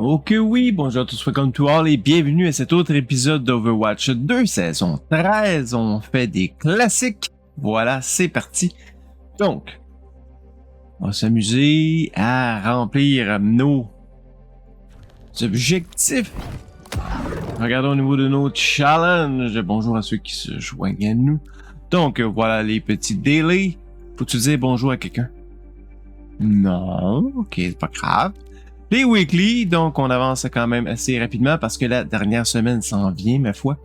Ok oui, bonjour à tous, welcome to all et bienvenue à cet autre épisode d'Overwatch 2, saison 13. On fait des classiques. Voilà, c'est parti. Donc, on va s'amuser à remplir nos objectifs. Regardons au niveau de nos challenges. Bonjour à ceux qui se joignent à nous. Donc, voilà les petits daily. Faut-tu dire bonjour à quelqu'un? Non, ok, c'est pas grave. Les weekly, donc on avance quand même assez rapidement parce que la dernière semaine s'en vient, ma foi.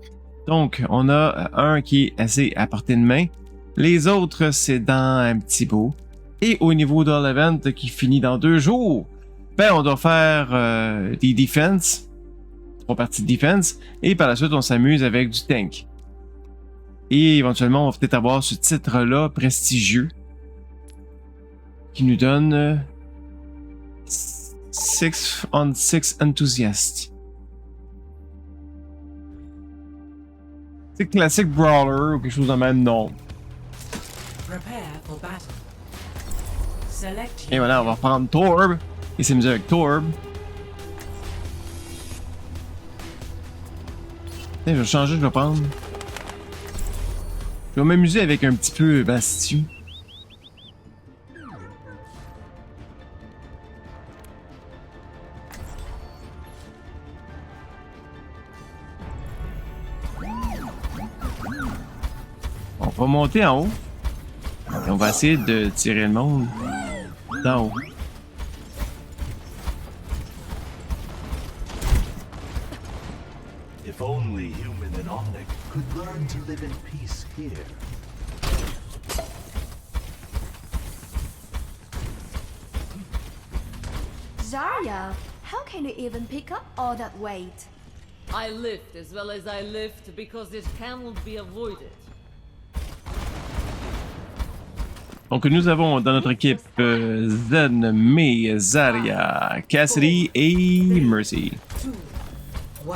Donc, on a un qui est assez à portée de main. Les autres, c'est dans un petit bout. Et au niveau de l'event qui finit dans 2 jours, ben on doit faire des defense, 3 parties de defense, et par la suite, on s'amuse avec du tank. Et éventuellement, on va peut-être avoir ce titre-là prestigieux qui nous donne 6 on 6 enthusiast. C'est classique brawler ou quelque chose de même, non. Et voilà, on va prendre Torb et s'amuser avec Torb. Je vais changer, je vais prendre. Je vais m'amuser avec un petit peu Bastion. On va monter en haut. Et on va essayer de tirer le monde d'en haut. If only human and Omnic could learn to live in peace here. Zarya, how can you even pick up all that weight? I lift as well as I lift because it cannot be avoided. Donc nous avons dans notre équipe Zen, Mei, Zarya, Cassidy et Mercy. 2, 1.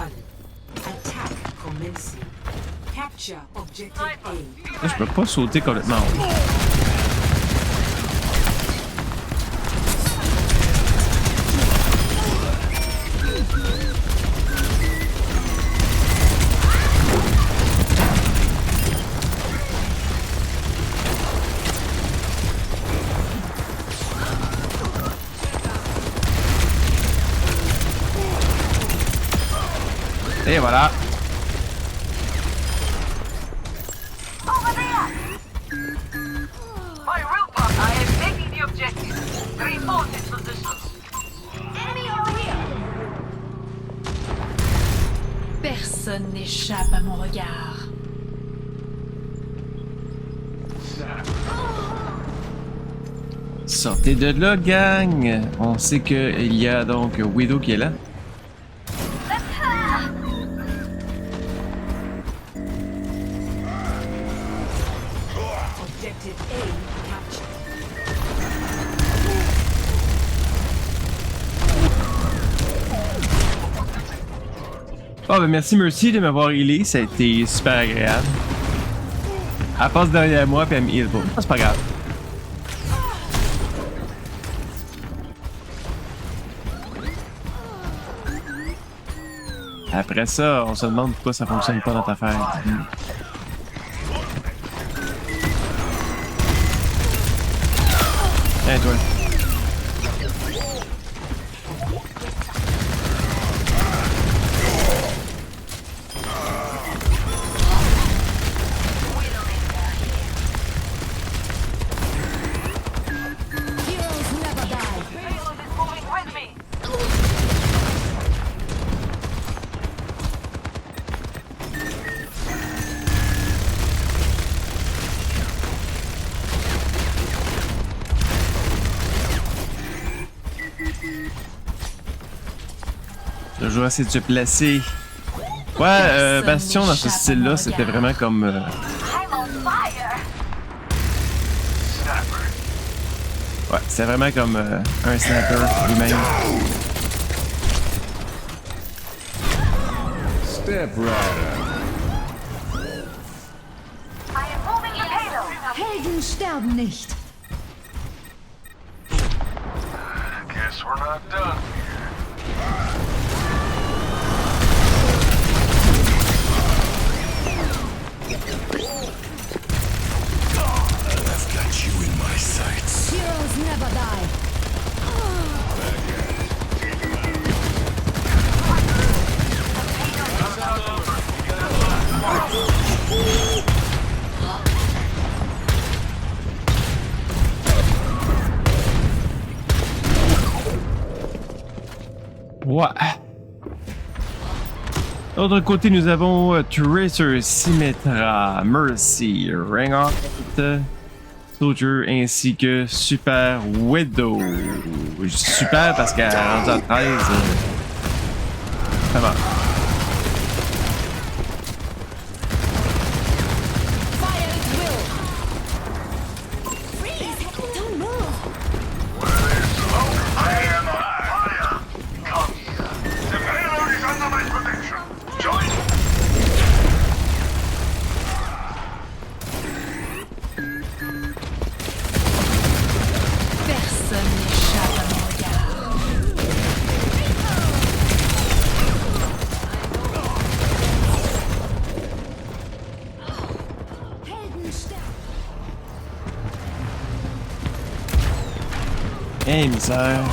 Attack commencing. Capture objective A. Là, je peux pas sauter complètement. Et voilà. Over there! My Wilpa, I am taking the objective. Reinforcing positions. Enemy over here! Personne n'échappe à mon regard. Sortez de là, gang. On sait qu'il y a donc Widow qui est là. Objective A captured. Oh ben merci Mercy de m'avoir healé, ça a été super agréable. Elle passe derrière moi puis elle me heal pas. C'est pas grave. Après ça, on se demande pourquoi ça fonctionne pas notre affaire. Hey, toi. Payload is moving with me. Je vais essayer de se placer. Ouais, Bastion dans ce style-là, c'était vraiment comme. I'm on fire. Ouais, c'est vraiment comme un sniper lui-même. Step right I am moving the payload. Helden sterben nicht. Guess we're not done here. I've got you in my sights. Heroes never die. Ouais. De l'autre côté, nous avons Tracer, Symmetra, Mercy, Reinhardt, Soldier ainsi que Super Widow. Je dis super parce qu'elle est rendue à 13. Ça va. Fire at will. Freeze! Don't move. I am on fire! Come here. The payload is under my protection. Join me. Personne n'échappe à mon regard. Hey, misère.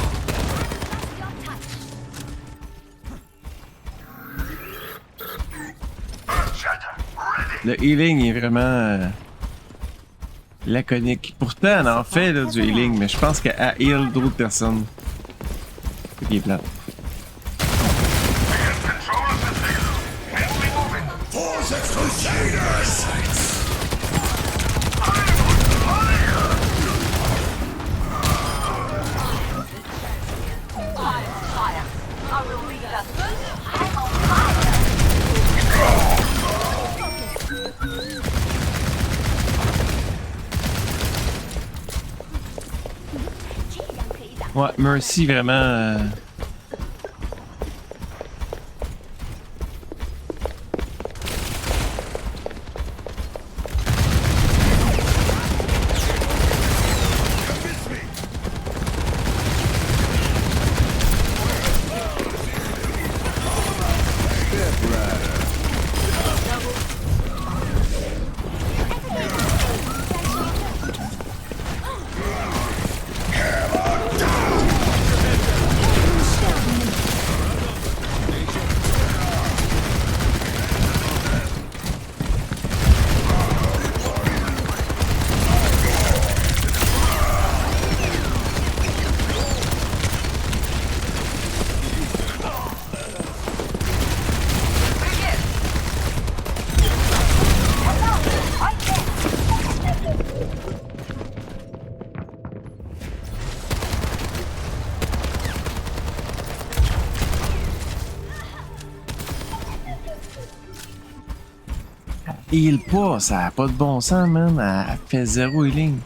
Le healing est vraiment laconique. Pourtant, elle en fait là, du healing, mais je pense qu'elle heal d'autres personnes. C'est qui est plate. Control of the payload. Let's be moving. For the Crusaders! Fire. I will lead us. I'm on fire. Ouais, Mercy vraiment. Heal pas, ça a pas de bon sens, man. Elle fait zéro healing.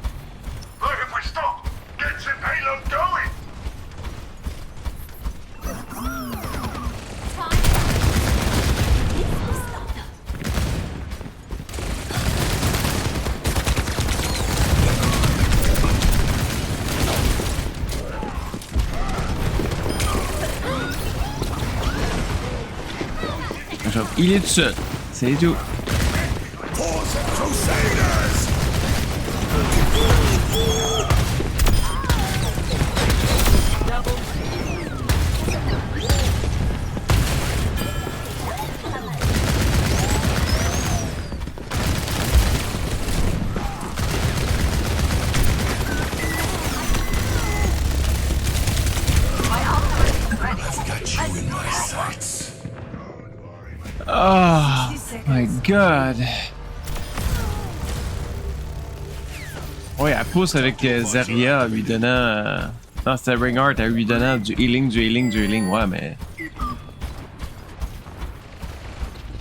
Look, if we stop, get the payload going. Je vais healer tout seul. C'est tout. For the Crusaders! I've got you in my sights. Oh my god. Ouais, elle pousse avec Zarya en lui donnant. Non, c'était Reinhardt en lui donnant du healing. Ouais, mais.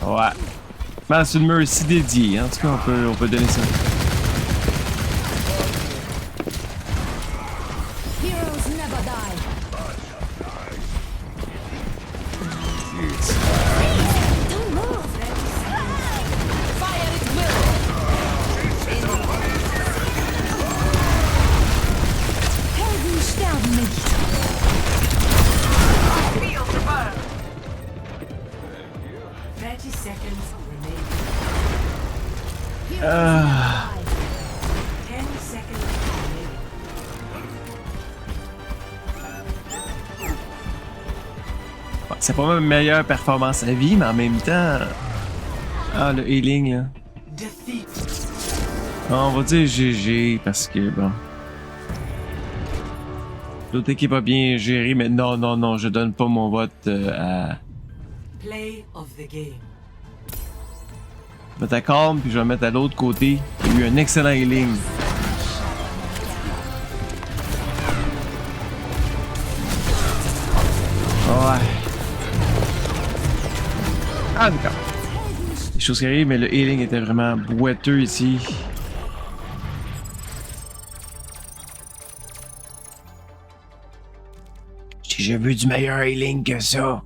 Ouais. Ben, c'est une Mercy dédiée. En tout cas, on peut donner ça. Heroes never die. Don't move. Fire at will. Helden sterben nicht. Feel the seconds remaining. Ouais, c'est pas ma meilleure performance à vie, mais en même temps. Ah, le healing, là. Defeat. On va dire GG parce que bon. L'autre équipe a bien géré, mais non, je donne pas mon vote à. Play of the game. Je vais mettre à Calm, puis je vais mettre à l'autre côté. Il y a eu un excellent healing. Ouais. Ah, d'accord. Les choses qui arrivent, mais le healing était vraiment boiteux ici. J'ai vu du meilleur healing que ça.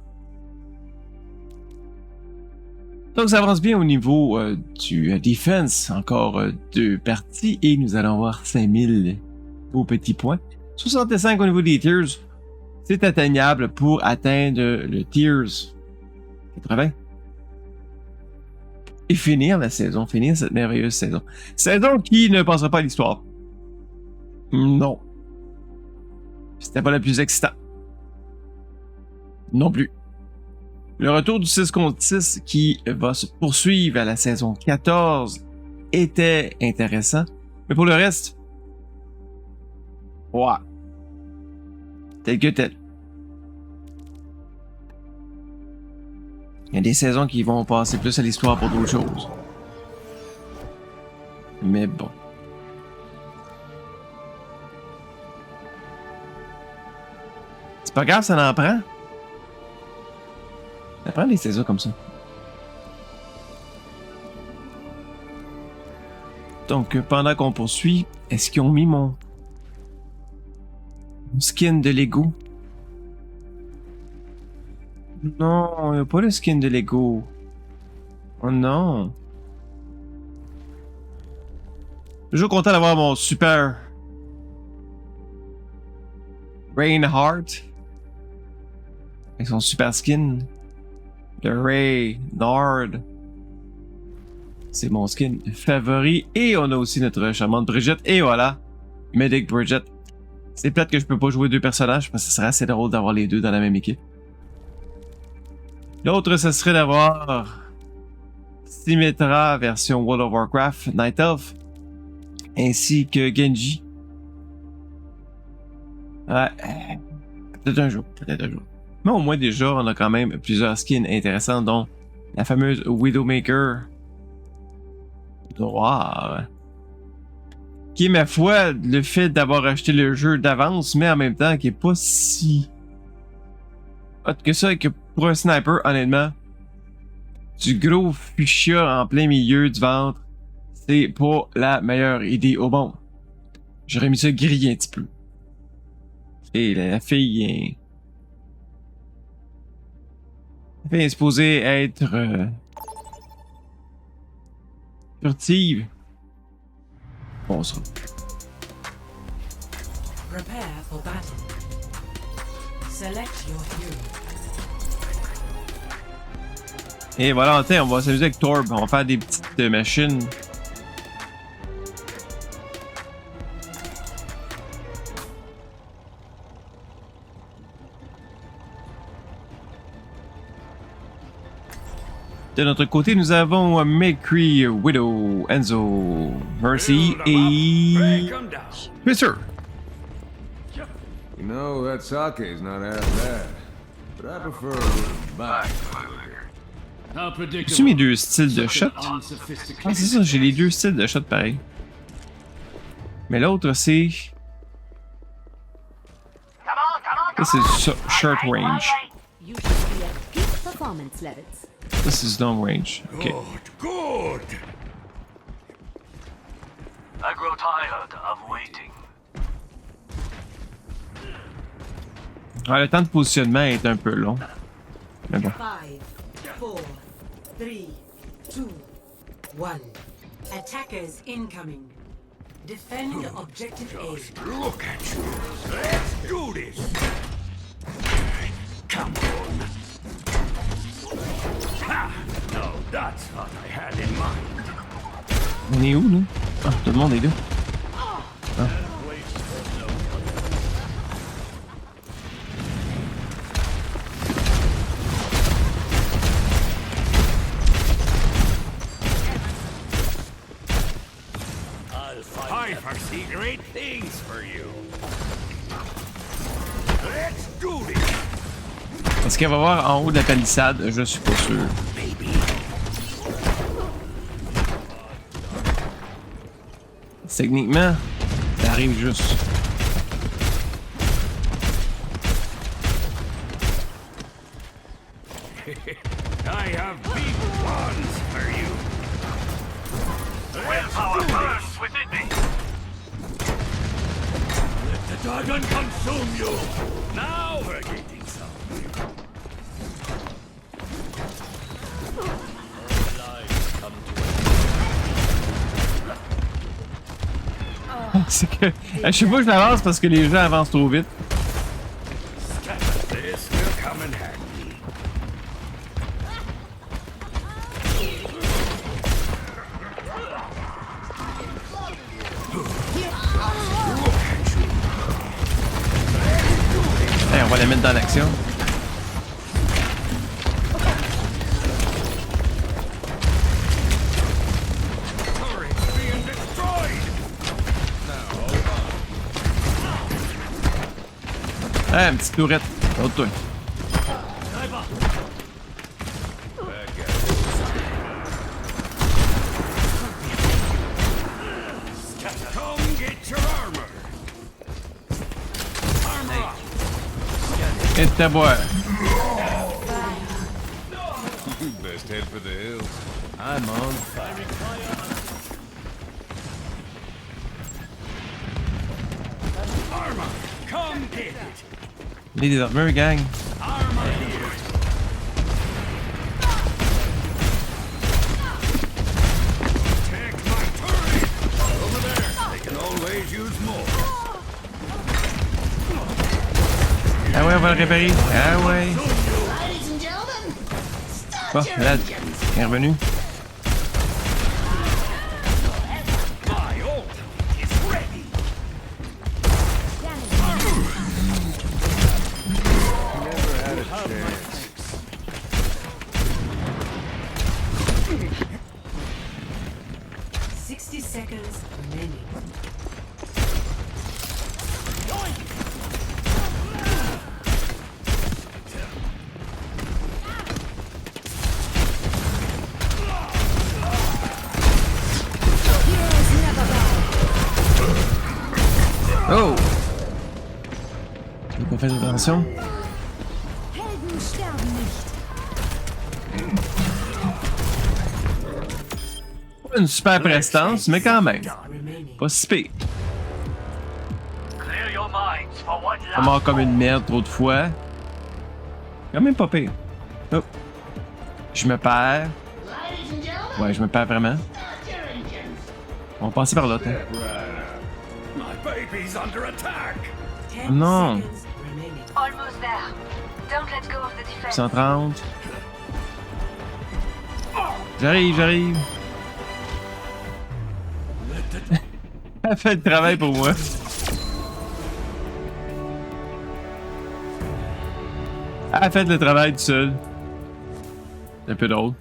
Donc ça avance bien au niveau du defense. Encore 2 parties et nous allons avoir 5000 beaux petits points. 65 au niveau des tiers. C'est atteignable pour atteindre le tiers 80. Et finir la saison, finir cette merveilleuse saison. Saison qui ne passera pas à l'histoire. Non. C'était pas la plus excitante. Non plus. Le retour du 6 contre 6 qui va se poursuivre à la saison 14 était intéressant. Mais pour le reste, ouais. Tel que tel. Il y a des saisons qui vont passer plus à l'histoire pour d'autres choses. Mais bon. C'est pas grave, ça en prend. Ça prend des saisons comme ça. Donc, pendant qu'on poursuit, est-ce qu'ils ont mis mon skin de Lego? Non, il n'y a pas le skin de Lego. Oh non. Toujours content d'avoir mon super Reinhardt avec son super skin. Le Reinhardt. C'est mon skin favori. Et on a aussi notre charmante Bridget. Et voilà, Medic Bridget. C'est plate que je peux pas jouer 2 personnages parce que ce serait assez drôle d'avoir les 2 dans la même équipe. L'autre, ce serait d'avoir Symmetra version World of Warcraft Night Elf ainsi que Genji. Ouais, peut-être un jour. Mais au moins déjà, on a quand même plusieurs skins intéressants, dont la fameuse Widowmaker noire. Qui est, ma foi, le fait d'avoir acheté le jeu d'avance, mais en même temps qui est pas si hot que ça, et que pour un sniper, honnêtement, du gros fuchsia en plein milieu du ventre, c'est pas la meilleure idée au monde. J'aurais mis ça grillé un petit peu. Et la fille est... La fille est supposée être... furtive. Bon, ça. Prepare for battle. Select your hero. Et voilà, on va s'amuser avec Torb. On va faire des petites machines. De notre côté, nous avons McCree, Widow, Enzo, Mercy et... Mister. You know, that sake is not half bad, but I prefer a little back. C'est mes 2 styles de shot? Ah, c'est ça, j'ai les 2 styles de shot pareil. Mais l'autre, c'est... Ça, c'est short range. You should be at peak performance levels. Ça, c'est long range. Ok. Good. I grow tired of waiting. Ouais, le temps de positionnement est un peu long. Mais bon. 5, 4, 3, 2, 1. Attackers incoming. Defend objective A. Look at you. Let's do this. Come on. Ha! No, that's what I had in mind. On est où, là? Ah, tout le monde est là. Ah. I foresee great things for you. Let's do this, Est-ce qu'elle va voir en haut de la palissade? Je suis pas sûr. baby. Techniquement, ça arrive juste. I have big plans for you. Willpower burns within me. Let the dragon consume you. Now we're getting somewhere. C'est que. Je sais pas, je l'avance parce que les gens avancent trop vite. This will come in handy. Hey, on va la mettre dans l'action. Turret's being destroyed. Hey, une petite tourette. Autre toi. Come get your armor. Armor up. Et ta boire. Best head for the hills. I'm on fire. Armor. Come get it. Les armures, gang. Armor here. Take my turret. Over there. They can always use more. Ah ouais, on va le réparer. Ah ouais. Bon, là, il est revenu. My ult is ready. Never had a chance. 60 seconds remaining. Oh! J'ai pas fait attention. Helden sterben nicht. Pas une super prestance, mais quand même. Remaining. Pas si pire. Clear your minds for one Ça mord comme une merde trop de fois. Quand même pas pire. Hop. Je me perds. Ouais, je me perds vraiment. On va passer par là, t'as. My baby's under attack. 10 Non. seconds remaining. Almost there. Don't let go of the defense. 130. J'arrive. Elle fait le travail pour moi. Elle a fait le travail tout seul. C'est un peu drôle.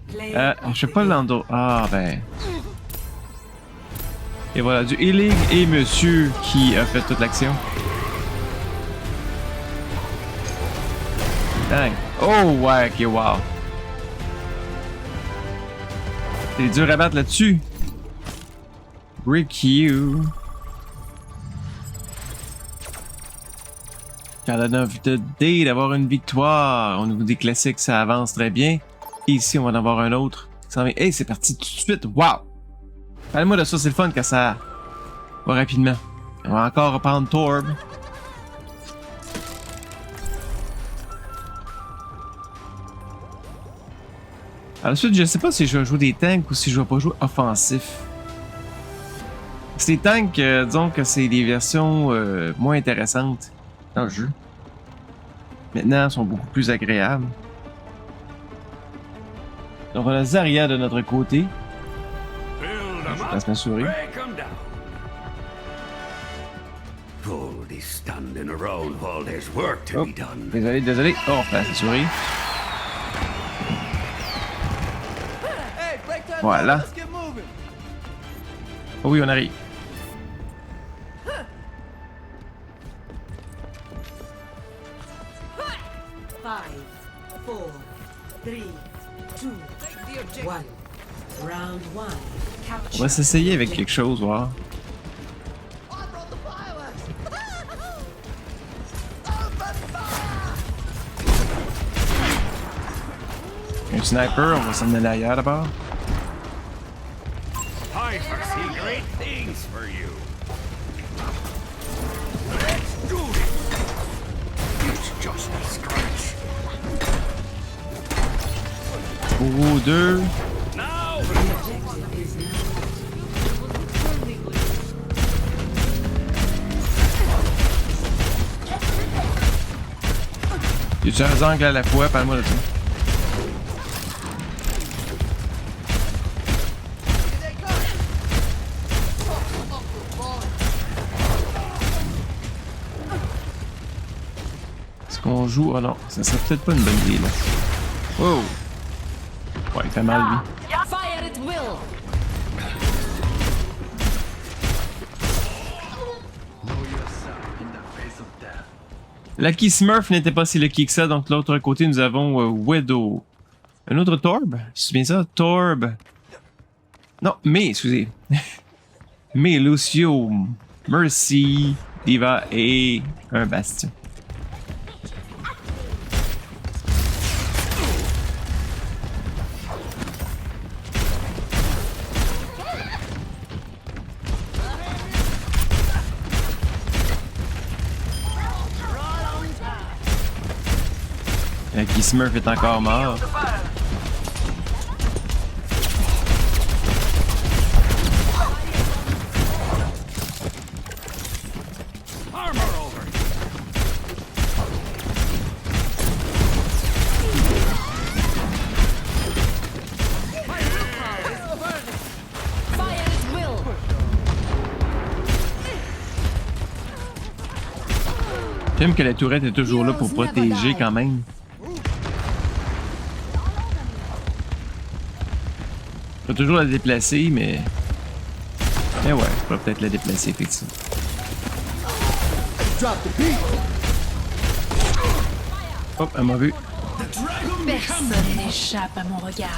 Player Je sais pas l'endroit. Ah ben. Et voilà, du healing et monsieur qui a fait toute l'action. Dang. Oh ouais, ok, wow. C'est dur à battre là-dessus. Brick you. Car la noveauté d'avoir une victoire. Au niveau des classiques, ça avance très bien. Et ici, on va en avoir un autre. Hey, c'est parti tout de suite. Wow! Parle-moi de ça, c'est le fun quand ça va rapidement. On va encore reprendre Torb. Ensuite, je sais pas si je vais jouer des tanks ou si je vais pas jouer offensif. Ces tanks, disons que c'est des versions moins intéressantes dans le jeu. Maintenant, elles sont beaucoup plus agréables. Donc on a Zarya de notre côté. place ma souris. Break 'em down. Pull this standing around while there's work to Oh, be done. désolé, désolé. Oh, on place la souris. Voilà. Oh oui, on arrive. Five, four, three, two, one. Round one. On Capture. va s'essayer avec quelque chose, voir. Un sniper, on va s'en aller ailleurs d'abord. I foresee great things for you. Let's do it. It's just a scratch. Oh, deux. Now, Il y a un angle à la fois, parle-moi de ça. Est-ce qu'on joue? Oh non, ça serait peut-être pas une bonne idée là. Oh! Ouais, il fait mal lui. Fire at will! Lucky Smurf n'était pas si lucky que ça, donc de l'autre côté nous avons Widow. Un autre Torb? C'est bien ça? Torb. Non, mais, excusez. Mais Lucio, Mercy, Diva et un Bastion. Lucky Smurf est encore mort. armor over. Fire at will! J'aime que la tourette est toujours là pour protéger quand même. Je vais toujours la déplacer, mais... Eh ouais, je pourrais peut-être la déplacer, effectivement. Hop, elle m'a vu. Personne n'échappe à mon regard.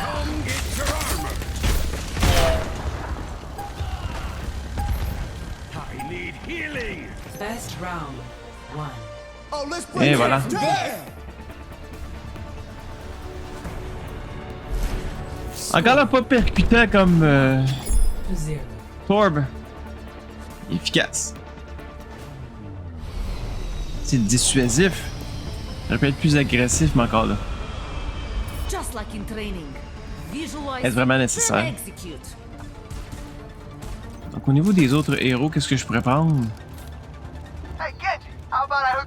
I need healing. Best round one. Et voilà. Encore là, pas percutant comme To zero. Torb. Efficace. C'est dissuasif. Ça peut être plus agressif, mais encore là. Just like in training. Visualize Est-ce vraiment then nécessaire? execute. Donc au niveau des autres héros, qu'est-ce que je pourrais prendre?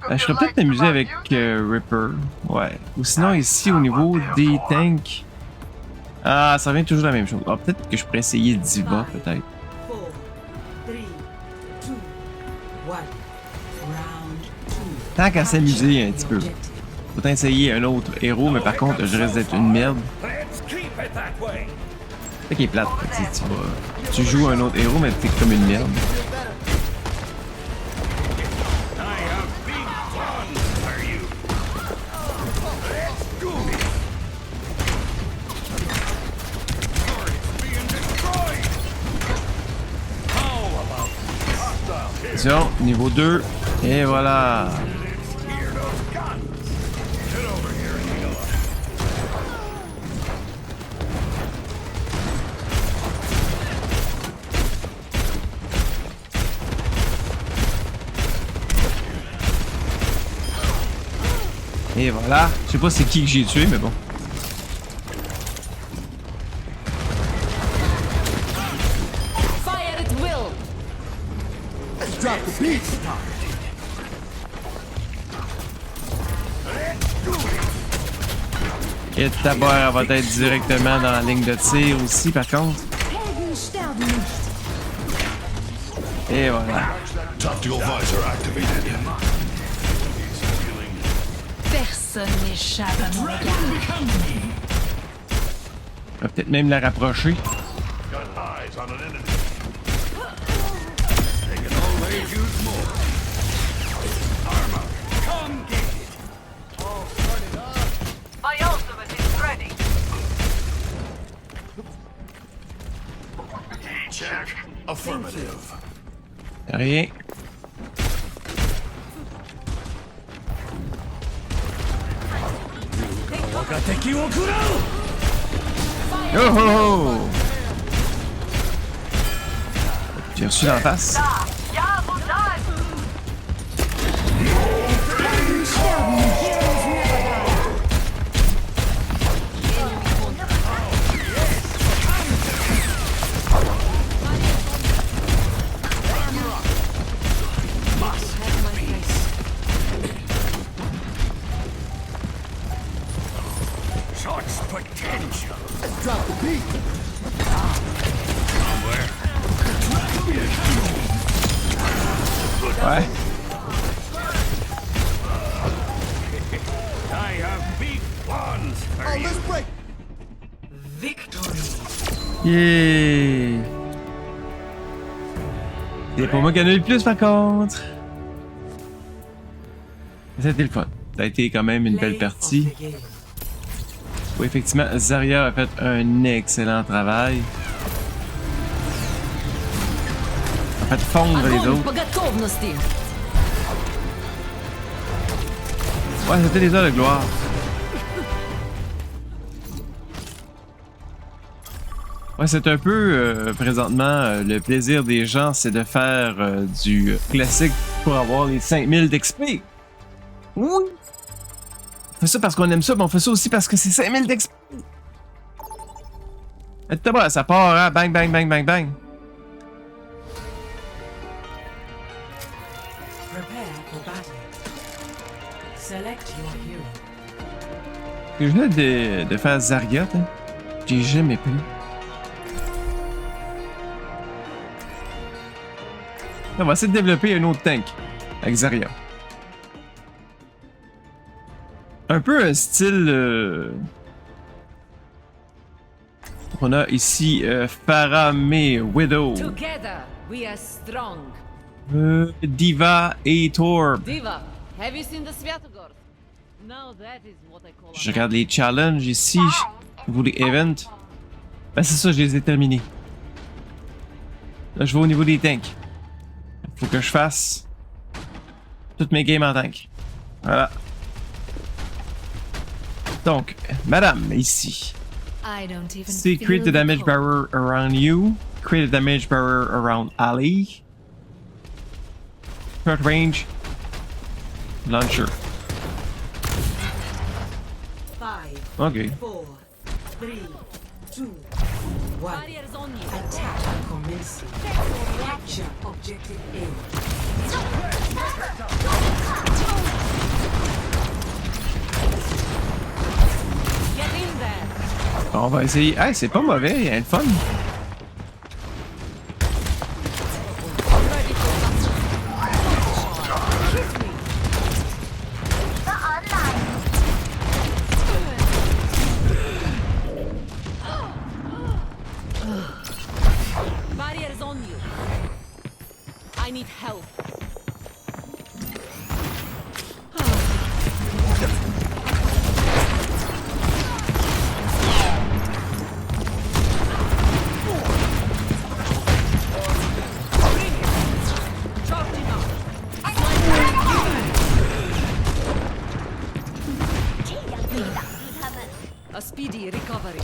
Ben, je serais peut-être amusé avec Ripper. Ouais. Ou sinon ici au niveau des tanks. Ah, ça revient toujours la même chose. Ah, peut-être que je pourrais essayer Diva, peut-être. 4, 3, 2, 1. Round two. Tant qu'à s'amuser un petit peu. Objective. Faut essayer un autre héros, mais par contre, je risque d'être une merde. Let's keep it that way. C'est qui est plate. Tu joues un autre héros, mais t'es comme une merde. I have big fun for you. Let's do it. Turret's being destroyed. How about hostile hit? Attention, niveau 2. Et voilà. Hear those guns? Get over here and heal up. Et voilà. Je sais pas c'est qui que j'ai tué, mais bon. Fire at will! Et ta barre va être directement dans la ligne de tir aussi, par contre. Helden sterben nicht. Et voilà. Tactical visor activated. Personne n'échappe à mon regard. On va peut-être même la rapprocher. Got eyes on an enemy. They can always use more. Armor, come get it. All started up. My ultimate is ready. Check. Affirmative. Rien. Oh oh oh! J'ai reçu dans la face. Such potential. Ouais. I have big plans for you. Victory. Yeah! C'est pas moi qui en ai le plus par contre. C'était le fun. Ça a été quand même une belle Play of partie. the game. Oui, effectivement, Zarya a fait un excellent travail. A fait fondre les Огонь autres. по готовности! Ouais, c'était les heures de gloire. Ouais, c'est un peu, présentement, le plaisir des gens, c'est de faire du classique pour avoir les 5000 d'XP. Oui! On fait ça parce qu'on aime ça, mais on fait ça aussi parce que c'est 5000 d'XP. Et bon, ça part, hein? Bang, bang, bang, bang, bang. Prepare for battle. Select your hero. Je viens de faire Zarya, hein? J'ai jamais pris. On va essayer de développer un autre tank avec Zarya. Un peu un style. On a ici Faramir Widow, Together we are strong. Diva et Torb. Diva, have you seen the Sviatogord? Now that is what I call Je regarde les challenges ici, au niveau des events. Ben c'est ça, je les ai terminés. Là, je vais au niveau des tanks. Faut que je fasse toutes mes games en tank. Voilà. Donc, madame, ici. I don't even See, feel create the damage cold. barrier around you. Create a damage barrier around Ali. Short range. Launcher. 5, Ok. 4, 3, 2, 1. Barriers on you. Attack commencing. Capture objective A. Get in there. On va essayer. Hey, c'est pas mauvais, il y a le fun. Ready for battle. Shoot me. Barriers on you. I need help. Charging up. A speedy recovery.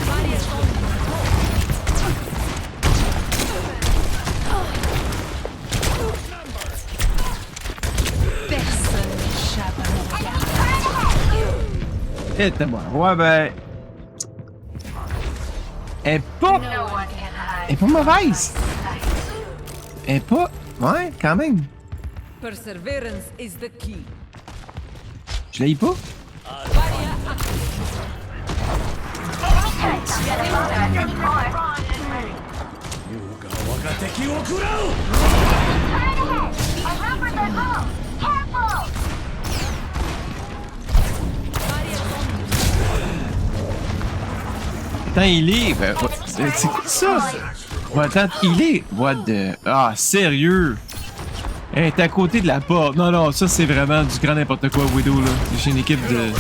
Barriers on you. Personne n'échappe à mon regard. Et t'es moi. Ouais, ben. Elle est pas. Elle est pas mauvaise. Elle est pas. Ouais, quand même. Perseverance is the key. Je l'ai pas. Barrier active. 我が敵を食らう A rubber that moves! Careful! Attends, il est. Ben, c'est quoi ça? Ouais, attends, il est. What the. Ah, sérieux? Elle est à côté de la porte. Non, non, ça c'est vraiment du grand n'importe quoi, Widow, là. J'ai une équipe de.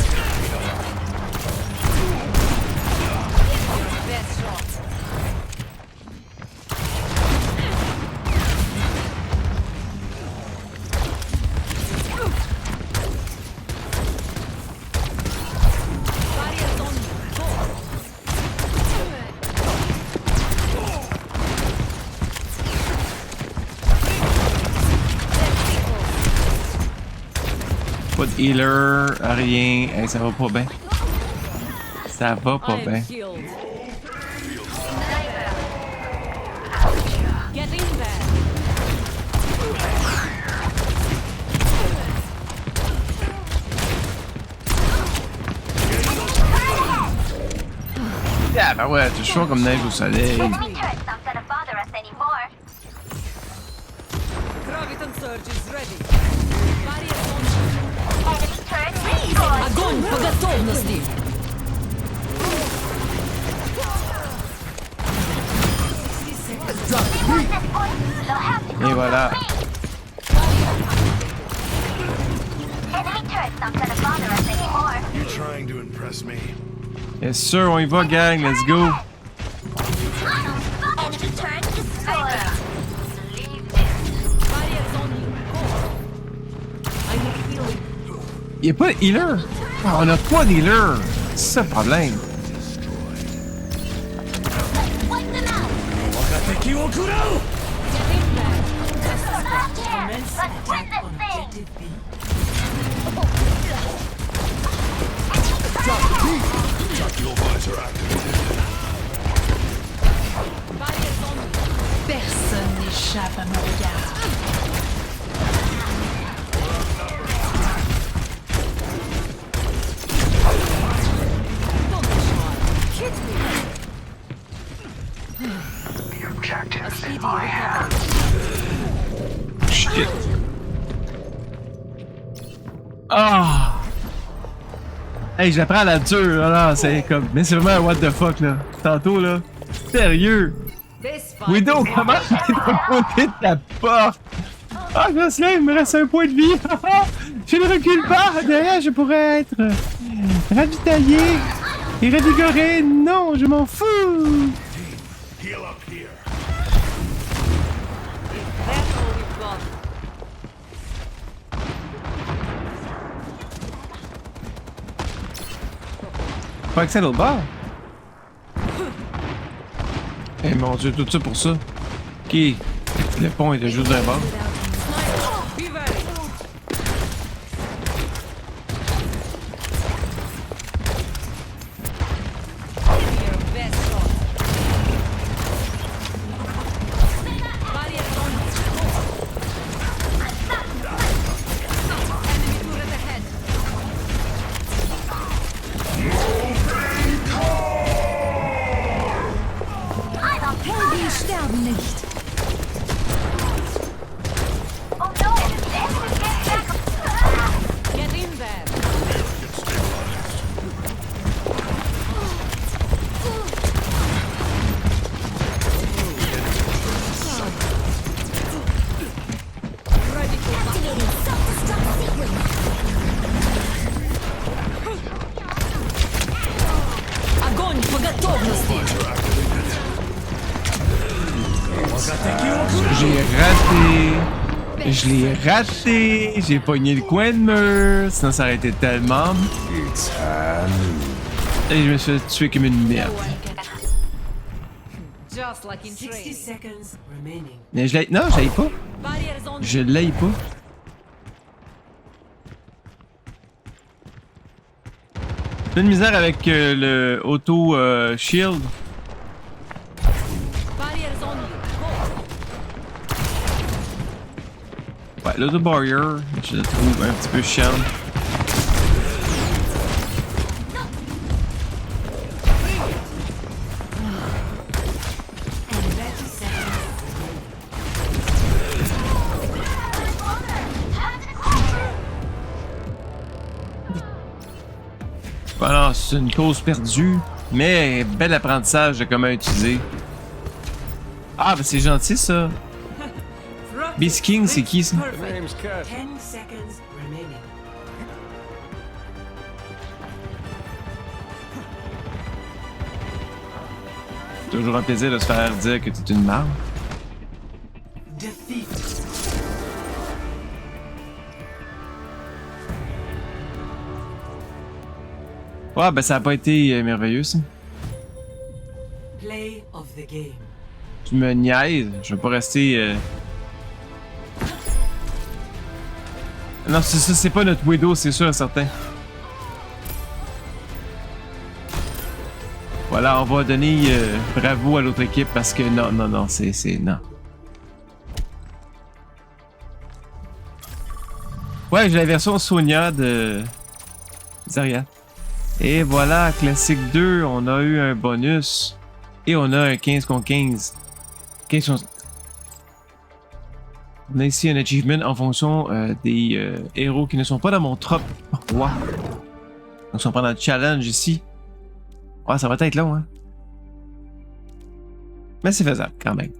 Pas de healer, rien. Hey, ça va pas bien. Ça va pas I bien. am healed. Get in there. Ah, ben ouais, tu chaud comme neige au soleil. Enemy turrets not gonna bother us anymore. Graviton surge is ready. Barrier on. Enemy turret destroyed. Огонь по готовности. They want this point. They'll have to go Et voilà. Enemy turrets not gonna bother us anymore. You're trying to impress me. Yes, sir, on y va, gang. Let's go. Enemy turret destroyed. Leave this. Barriers on you. Go. I need healing. Y'a pas de healer. Ah, on a pas de healer. C'est ça le problème. Wipe them out. 我が敵を食らう Get in there. Commence Let's win attack this thing. objective B. Tactical visor activated. Barriers on you. Personne n'échappe à mon regard. The objective is in Speedy my hands. recovery. Shit. Ah! Hey, je la prends à la dure, là, c'est comme. Mais c'est vraiment un what the fuck, là. Tantôt, là. Sérieux? This fight Widow, is comment t'es de côté de la porte? Ah, Jocelyn, il me reste un point de vie. Je ne recule pas. Derrière, je pourrais être ravitaillé et revigoré. Non, je m'en fous. Heal up here. That's all we've got. Pas accès à l'autre bord. Eh mon dieu, tout ça pour ça. Ok. Le pont était juste d'un bord. Be ready. Your best shot. Barriers on you. Enemy turret ahead. Helden sterben nicht. Oh no! The enemy's getting back. Get in there. Ready for battle. Огонь по готовности. J'ai raté. Je l'ai raté. J'ai pogné le coin de mur. Sinon, ça aurait été tellement. Et je me suis fait tuer comme une merde. Just like in 60 training. seconds remaining. Mais je l'ai. Non, je l'ai pas. Barriers on Je l'ai pas. J'ai de misère avec le auto shield. Barriers on you. Go. Ouais, l'auto barrier, je le trouve un petit peu chiant. Voilà, c'est une cause perdue, mais bel apprentissage de comment utiliser. Ah, ben c'est gentil ça. Beast King, c'est qui ça? Perfect. Name's Cat. 10 seconds remaining. Toujours un plaisir de se faire dire que t'es une marde. Defeat. Ouais, ben ça a pas été merveilleux ça. Play of the game. Tu me niaises, je vais pas rester. Non, c'est ça, c'est pas notre widow, c'est sûr et certain. Voilà, on va donner bravo à l'autre équipe parce que non, c'est non. Ouais, j'ai la version Sonia de Zarya. Et voilà, classique 2, on a eu un bonus. Et on a un 15 contre 15. 15 contre... On a ici un achievement en fonction des héros qui ne sont pas dans mon top 3. Donc si on prend dans le challenge ici. Ouais, ça va être long, hein. Mais c'est faisable, quand même.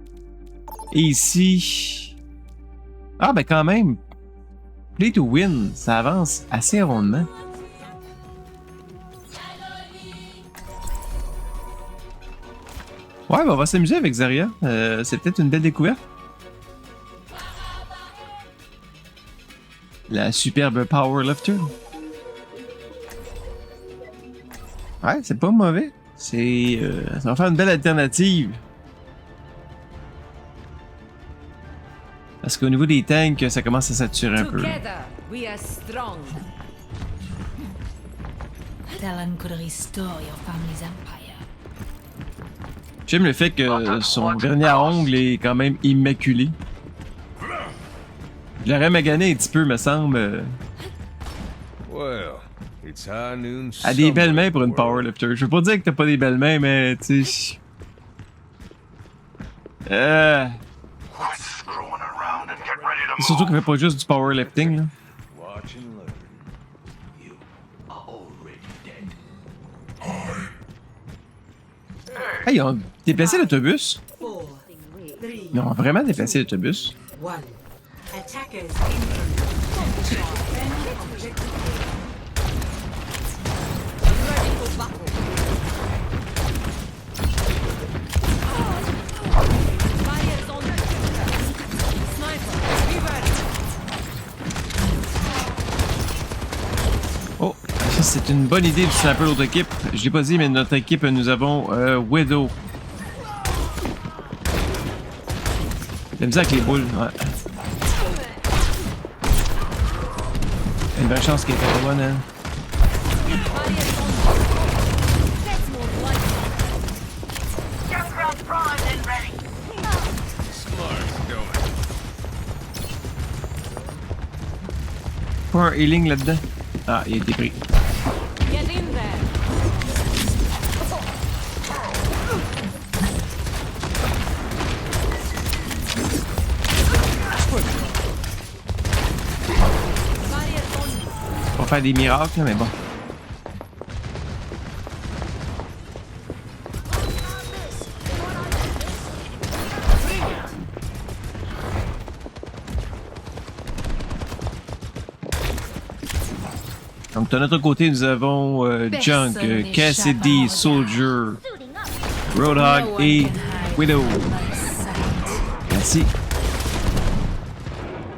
Et ici... Ah, ben quand même. Play to win, ça avance assez rondement. Ouais, ben on va s'amuser avec Zarya. C'est peut-être une belle découverte. La superbe powerlifter. Ouais, c'est pas mauvais. C'est, ça va faire une belle alternative. Parce qu'au niveau des tanks, ça commence à saturer un peu. Together, we are strong. Talon could restore your family's empire. J'aime le fait que son dernier ongle est quand même immaculé. Je l'aurais magané un petit peu, me semble. Well, it's high noon. A des belles mains somewhere pour une in the world. powerlifter. Je veux pas dire que t'as pas des belles mains, mais tu sais. Quit screwing around and get ready to Surtout move. qu'il fait pas juste du powerlifting, là. Watch and learn. You are already dead. Hey, ils ont déplacé l'autobus. 4, 3, Ils ont vraiment déplacé l'autobus. 1. Attackers incoming. Defend objective Ready for battle. Fires on Sniper, be ready. Oh, ça c'est une bonne idée de snapper l'autre équipe. Je l'ai pas dit, mais notre équipe, nous avons Widow. J'aime ça avec les boules, ouais. Une bonne chance qu'elle était pas bonne, hein. That's more like Junkrat primed and ready. Smart going. Pas un healing là-dedans. Ah, il a été pris. get in there. Fires on On va faire des miracles, mais bon. Donc, de notre côté, nous avons Junk, Personne Cassidy, n'échappe à Soldier, Roadhog et Widow. Merci.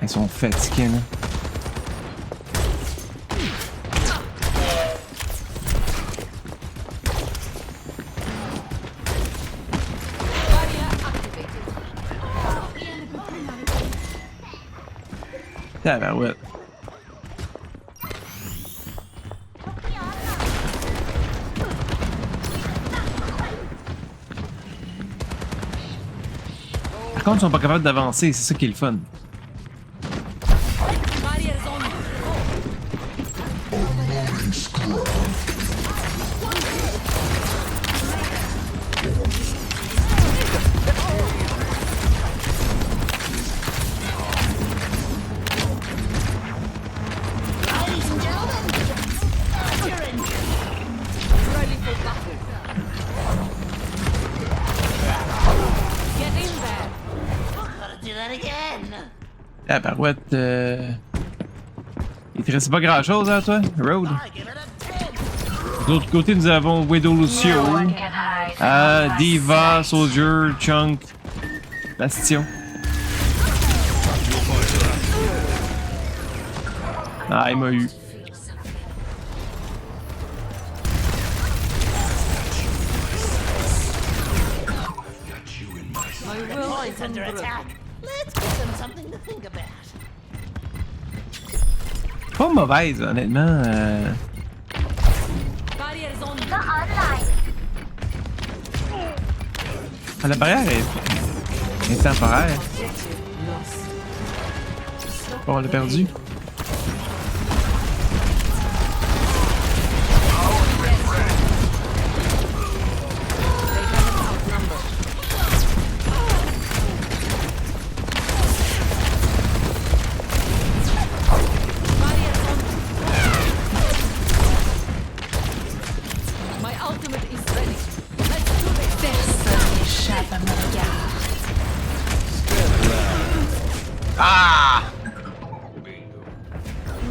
Ils sont fatigués, là. barrier activated. Tabarouette. Par contre, ils sont pas capables d'avancer, c'est ça qui est le fun. Barriers on La barouette. Il te reste pas grand chose à toi, Road? De l'autre côté, nous avons Widow Lucio, No one can hide from my Diva, sight. Soldier, Chunk, Bastion. Ah, il m'a eu. My will is unbroken. Pas mauvaise, honnêtement. Barriers on The online. La barrière est temporaire. Bon, on l'a perdu. My ultimate is ready. Let's do this. Personne n'échappe à mon regard. Ah!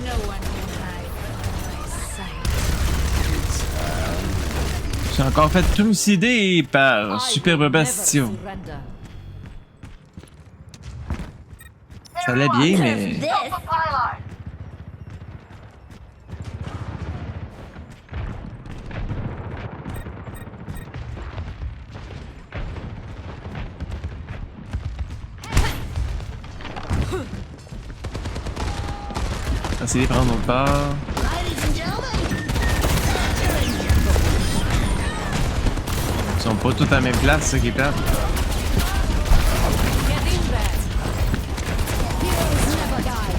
No one can hide from my sight. J'ai encore fait trucider par I Superbe will never Bastion. surrender. Ça allait bien, mais. This. Pylon. On va essayer de prendre notre part. Ils sont pas tous à la même place, c'est ça qui est plate. Get in there. Heroes never die.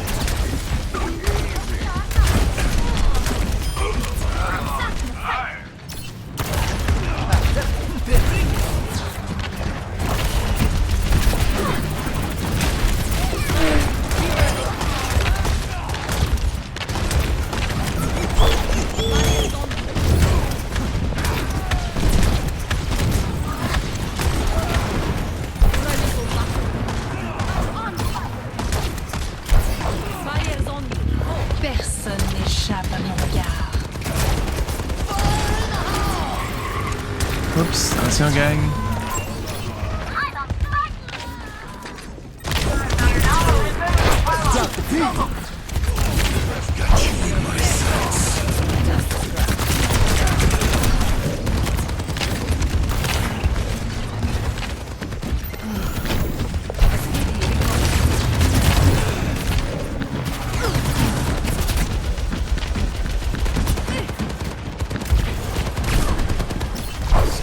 Barriers on me. Personne n'échappe à mon regard. Oups, attention, gang.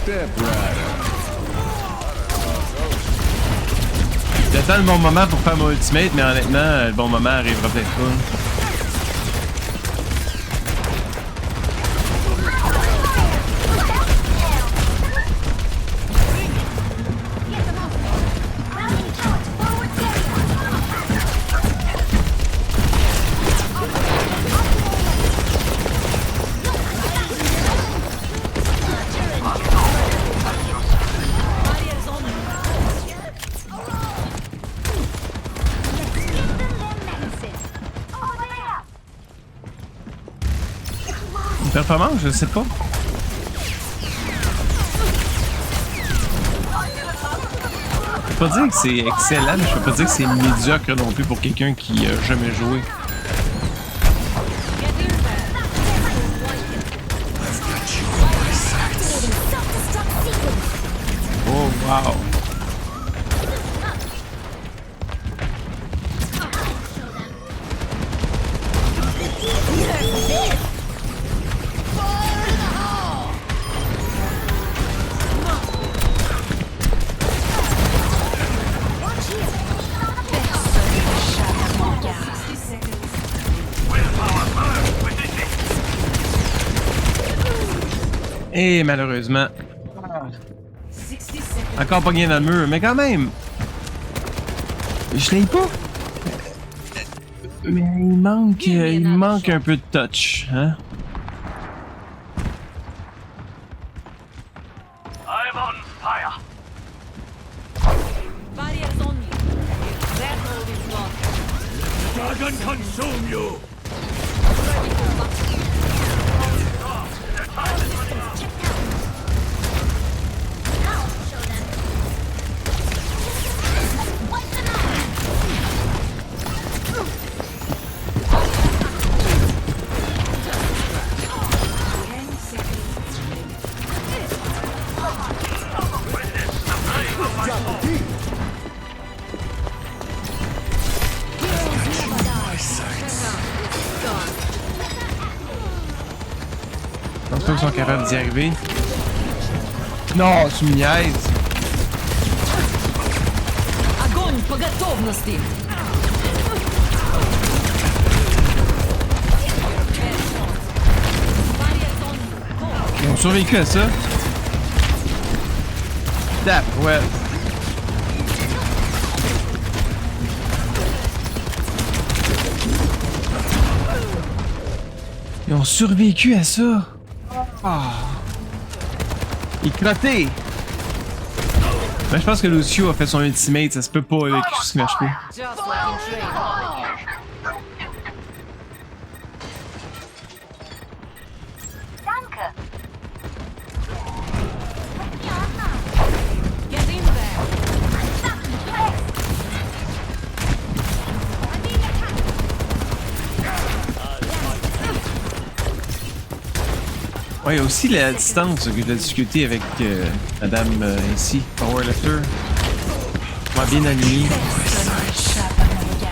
Step right. J'attends le bon moment pour faire mon ultimate, mais honnêtement, le bon moment arrivera peut-être pas. Barriers on me. Une performance, je sais pas. Je peux pas dire que c'est excellent, mais je peux pas dire que c'est médiocre non plus pour quelqu'un qui a jamais joué. Get in there. Oh, wow. Personne n'échappe à mon regard. Et malheureusement, 60 seconds. encore pogné dans le mur, mais quand même, je l'ai pas. Mais il manque un peu de touch, hein? I'm on fire. Barriers on me. That hold is lost. can consume you! Donc, ceux qui sont capables d'y arriver. Non, tu me niaises. Огонь по готовности! Ils ont survécu à ça. Tap, ouais. Ils ont survécu à ça. Ah. Éclaté. Ben, je pense que Lucio a fait son ultimate, ça se peut pas, là, quelque chose qui marche pas. Just like in training. Danke. Get in there! Ouais, il y a aussi la distance que j'ai discuté avec Madame ici, Powerlifter. Moi, bien aligné. Personne n'échappe à mon regard.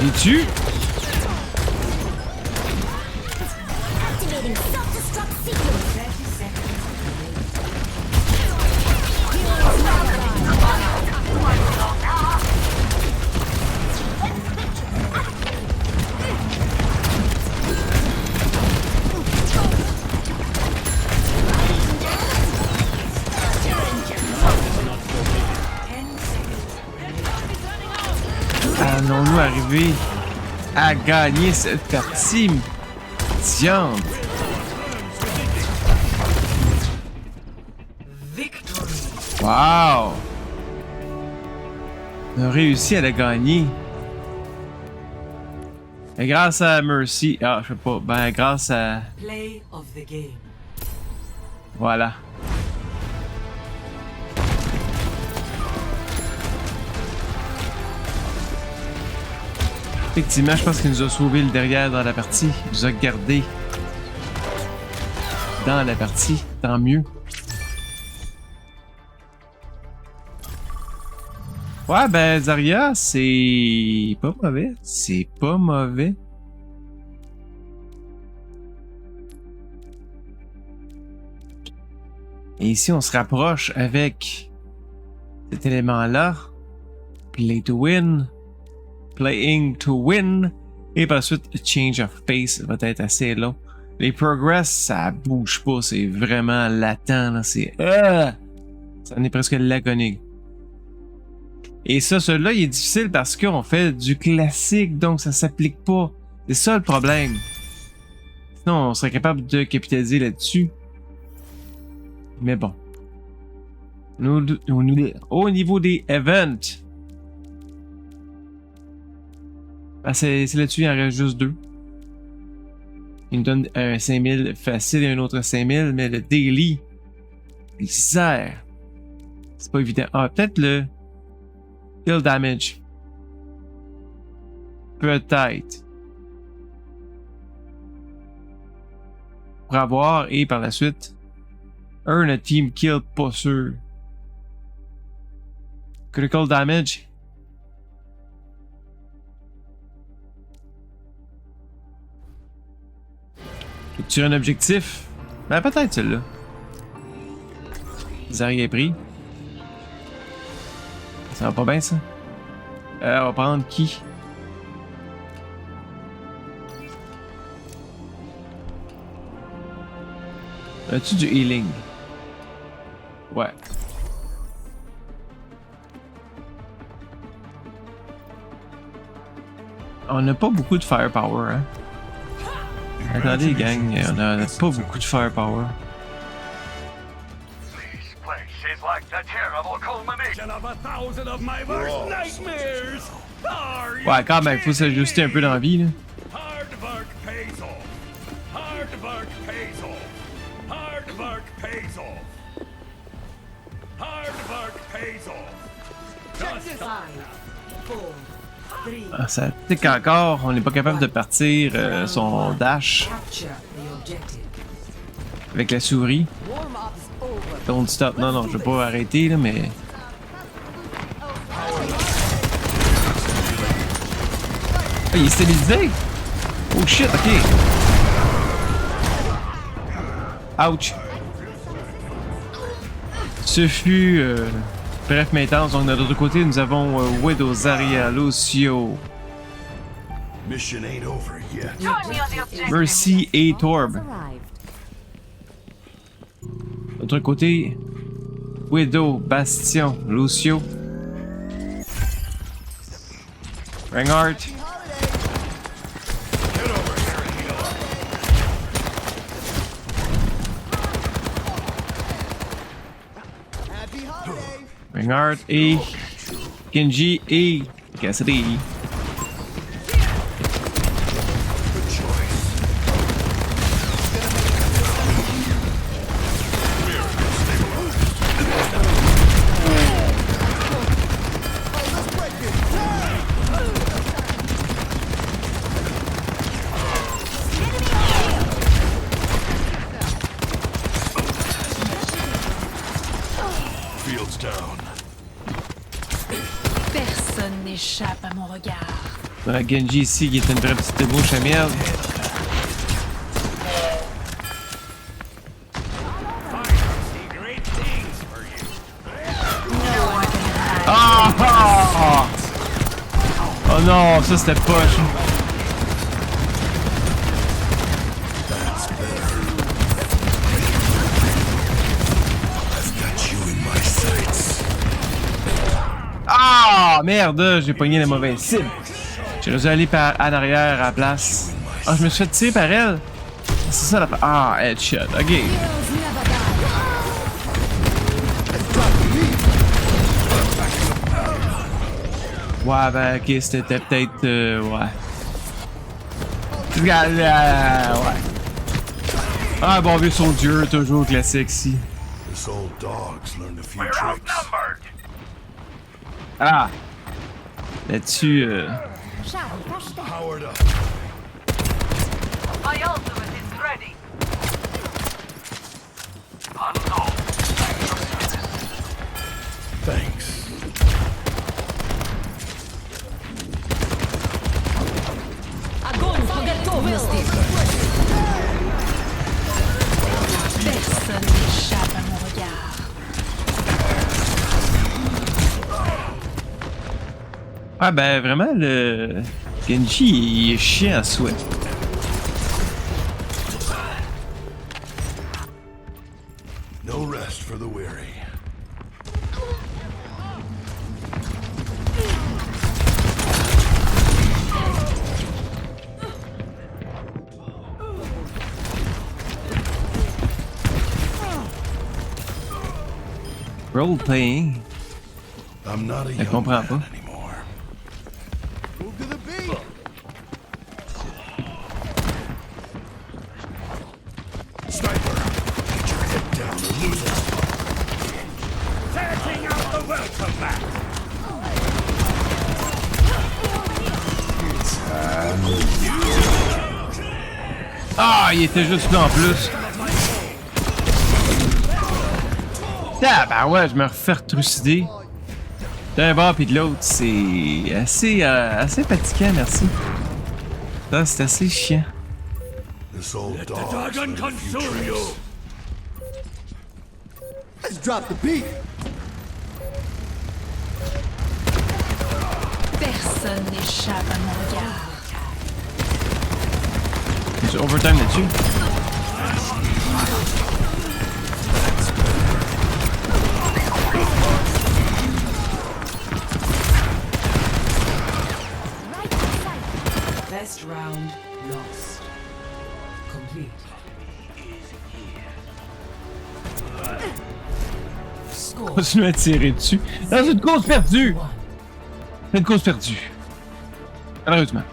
Et tu? Allons-nous arriver à gagner cette partie? Tiens! Wow! On a réussi à la gagner. Et grâce à Mercy. Ah, je sais pas. Ben, grâce à. Play of the game. Voilà. Effectivement, je pense qu'il nous a sauvé le derrière dans la partie. Il nous a gardé dans la partie. Tant mieux. Ouais, ben, Zarya, c'est pas mauvais. C'est pas mauvais. Et ici, on se rapproche avec cet élément-là. Play to win. Playing to win. Et par la suite, change of pace va être assez long. Les progress, ça bouge pas. C'est vraiment latent. Là. C'est... ça en est presque l'agonie. Et ça, celui-là, il est difficile parce qu'on fait du classique, donc ça s'applique pas. C'est ça le problème. Sinon, on serait capable de capitaliser là-dessus. Mais bon. Au niveau des events, ben c'est là-dessus, il en reste juste 2. Il nous donne un 5000 facile et un autre 5000, mais le daily, il sert. C'est pas évident. Ah, peut-être le kill damage. Peut-être. Pour avoir, et par la suite, earn a team kill, pas sûr. Critical damage. Capturer un objectif. Ben peut-être celui-là. Zarya est pris. Ça va pas bien ça. On va prendre qui? As-tu du healing? Ouais. On n'a pas beaucoup de firepower, hein. Attendez, gang, on a pas beaucoup de firepower. This place is like the terrible culmination of 1,000 of my worst nightmares. Ouais, quand même, faut s'ajuster un peu dans la vie, là. Hard work pays off. Hard work pays off. Hard work pays off. Hard work pays off. Just stop. 4, 3, Ah, ça tic encore, on n'est pas capable de partir son dash capture the objective. avec la souris. Don't stop. Non, non, je vais pas arrêter, là, mais... Ah, il est stabilisé! Oh shit, ok. Ouch. Ce fut... bref, maintenance. Donc, de l'autre côté, nous avons Widow, Zarya, Lucio, Mission ain't over yet. Join me on the objective. Mercy et Torb. Arrived. De l'autre côté, Widow, Bastion, Lucio, Reinhardt, Reinhardt et Genji et Cassidy. Field's down. Personne n'échappe à mon regard. On a Genji ici qui est une vraie petite bouche à merde. Great things for you. Ah! Ah! Oh non, ça c'était poche. Got you in my sights. Ah! Merde, j'ai pogné la mauvaise cible. J'ai dû aller en arrière à la place. Ah, je me suis fait tirer par elle. C'est ça la... Ah, headshot. Ok. Ouais, ben, ok, c'était peut-être... ouais. Ouais. Ah, bon vieux Soldier, toujours classique ici. This old dog's learned a few We're tricks. outnumbered. Ah! Là-dessus, Powered up. My ultimate is ready. Unknown. Thanks. Agone, forget to will. Personne n'échappe à mon regard. ah ben, vraiment, le... Genji, il est chiant à souhait. No rest for the weary. Role-playing. I'm not a Je young comprends man pas. anymore. Sniper, get your head down or lose it. Setting out the welcome mat. Ah, il était juste là en plus. Ah, ben ouais, je me refais retrucider. D'un bord puis de l'autre, c'est assez fatigant, merci. Ça, c'est assez chiant. This old The dog's dragon learned a few consume you. tricks. Personne n'échappe à mon regard. J'ai overtime là-dessus. Best round lost. Complete. Score Continue à tirer dessus. Dans une course perdue! 1. C'est une course perdue. Malheureusement.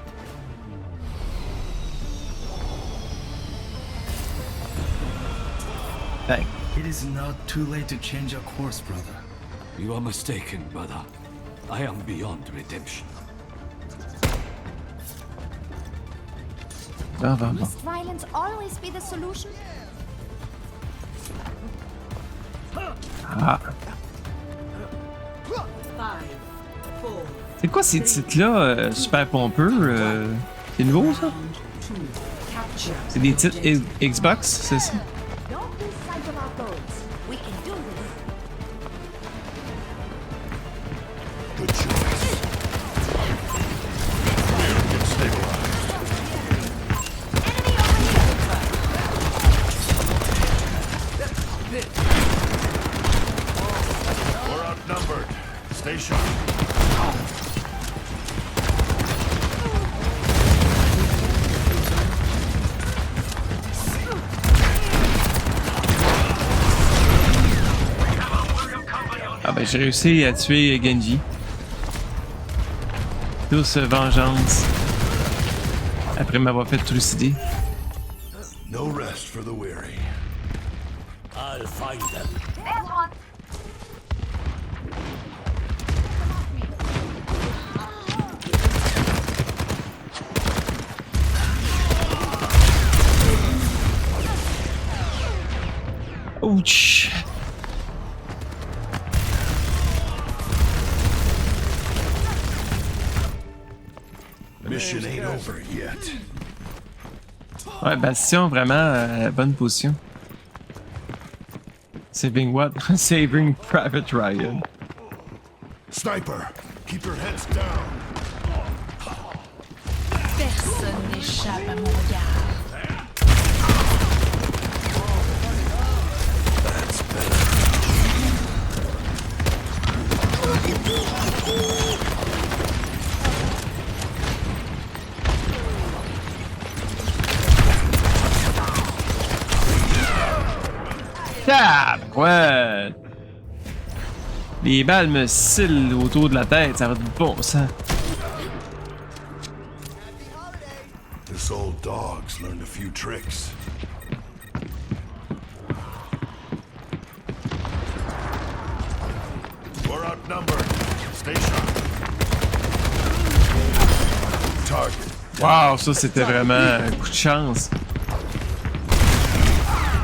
Bang. It is not too late to change our course, brother. You are mistaken, brother. I am beyond redemption. Bon, bon, bon. Must violence always be the solution? Ah. 5, 4, C'est quoi ces titres-là, super pompeux? C'est nouveau, ça? 2. Capture. C'est des titres Xbox, c'est ça? Don't lose sight of our goals. We can do this. Good choice. Get stabilized. We're outnumbered. Stay sharp. Ah ben j'ai réussi à tuer Genji. Tous vengeance. Après m'avoir fait trucider. No rest for the weary. I'll find them. There's one. Ouch! Mission ain't over yet. Ouais, Bastion, vraiment, bonne position. Saving what? Saving Private Ryan. Sniper, keep your heads down. Personne n'échappe à mon regard. Ouais. Les balles me scillent autour de la tête, ça va de bon sang. This old dog's learned a few tricks. We're outnumbered. Stay sharp. Target. Wow, ça c'était vraiment un coup de chance.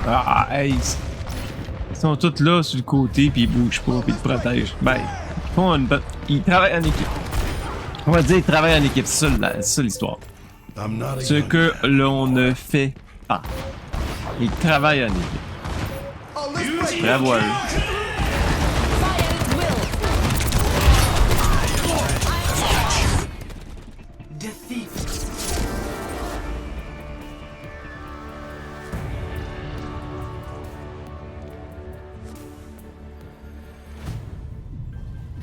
Ah, hey. Ils sont tous là sur le côté, puis ils bougent pas, puis ils te protègent. Ben, ils font une bonne. Ils travaillent en équipe. On va dire ils travaillent en équipe, c'est ça l'histoire. I'm not a Ce gunner. que l'on ne fait pas. Ils travaillent en équipe. Bravo à eux. Defeat.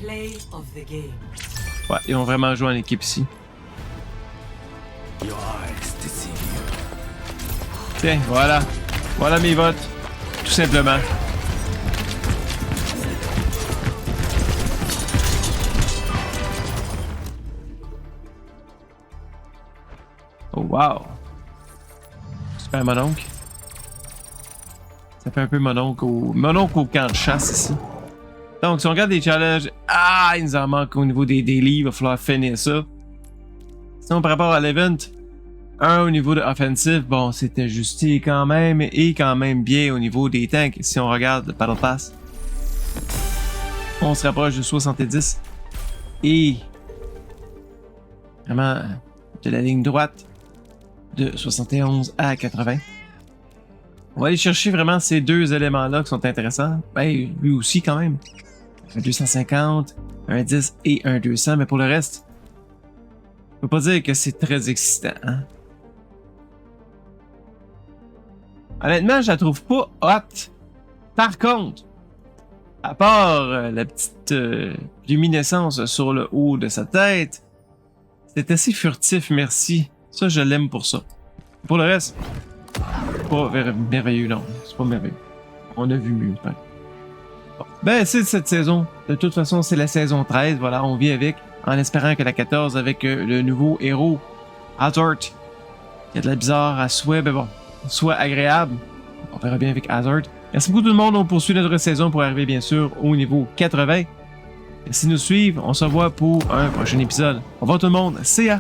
Play of the game. Ouais, ils ont vraiment joué en équipe ici. Your eyes deceive you. Tiens, voilà. Voilà mes votes. Tout simplement. Oh wow. Super mononcle. Ça fait un peu mononcle au camp de chasse ici. Donc, si on regarde des challenges, il nous en manque au niveau des daily, il va falloir finir ça. Sinon, par rapport à l'event, au niveau de offensive, bon, c'est ajusté quand même, et quand même bien au niveau des tanks. Si on regarde le Battle Pass, on se rapproche de 70. Et vraiment de la ligne droite de 71 à 80. On va aller chercher vraiment ces deux éléments-là qui sont intéressants. Ben, lui aussi quand même. Un 250, un 10 et un 200, mais pour le reste, je peux pas dire que c'est très excitant. Hein? Honnêtement, je la trouve pas hot. Par contre, à part la petite luminescence sur le haut de sa tête, c'est assez furtif, merci. Ça, je l'aime pour ça. Pour le reste, pas merveilleux, non. C'est pas merveilleux. On a vu mieux, peut-être. Bon. Ben, c'est cette saison. De toute façon, c'est la saison 13. Voilà, on vit avec, en espérant que la 14, avec le nouveau héros, Hazard. Il y a de la bizarre à souhait, mais bon, soit agréable. On verra bien avec Hazard. Merci beaucoup tout le monde. On poursuit notre saison pour arriver, bien sûr, au niveau 80. Merci de nous suivre. On se revoit pour un prochain épisode. Au revoir tout le monde. See ya!